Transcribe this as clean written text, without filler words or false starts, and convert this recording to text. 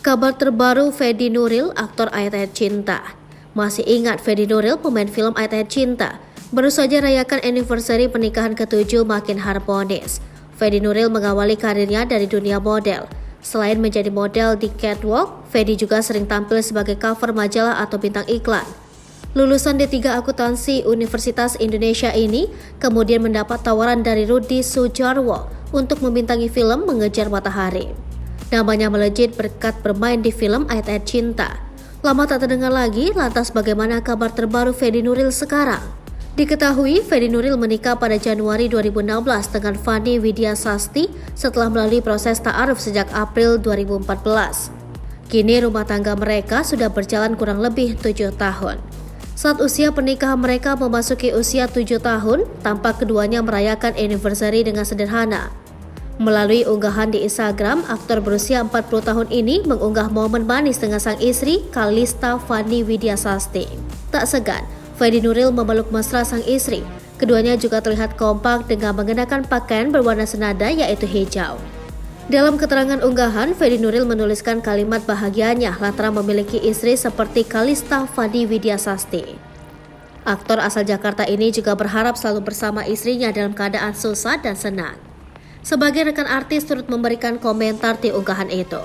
Kabar terbaru Fedi Nuril, aktor Ayat-Ayat Cinta. Masih ingat Fedi Nuril, pemain film Ayat-Ayat Cinta? Baru saja rayakan anniversary pernikahan ke-7 makin harmonis. Fedi Nuril mengawali karirnya dari dunia model. Selain menjadi model di catwalk, Fedi juga sering tampil sebagai cover majalah atau bintang iklan. Lulusan D3 Akuntansi Universitas Indonesia ini kemudian mendapat tawaran dari Rudi Sudjarwo untuk membintangi film Mengejar Matahari. Namanya melejit berkat bermain di film Ayat-Ayat Cinta. Lama tak terdengar lagi, lantas bagaimana kabar terbaru Fedi Nuril sekarang? Diketahui Fedi Nuril menikah pada Januari 2016 dengan Fanny Widiasasti setelah melalui proses ta'aruf sejak April 2014. Kini rumah tangga mereka sudah berjalan kurang lebih 7 tahun. Saat usia pernikahan mereka memasuki usia 7 tahun, tampak keduanya merayakan anniversary dengan sederhana. Melalui unggahan di Instagram, aktor berusia 40 tahun ini mengunggah momen manis dengan sang istri, Kalista Fanny Widiasasti. Tak segan, Fedi Nuril memeluk mesra sang istri. Keduanya juga terlihat kompak dengan mengenakan pakaian berwarna senada yaitu hijau. Dalam keterangan unggahan, Fedi Nuril menuliskan kalimat bahagianya lantaran memiliki istri seperti Kalista Fanny Widiasasti. Aktor asal Jakarta ini juga berharap selalu bersama istrinya dalam keadaan susah dan senang. Sebagai rekan artis turut memberikan komentar di unggahan itu.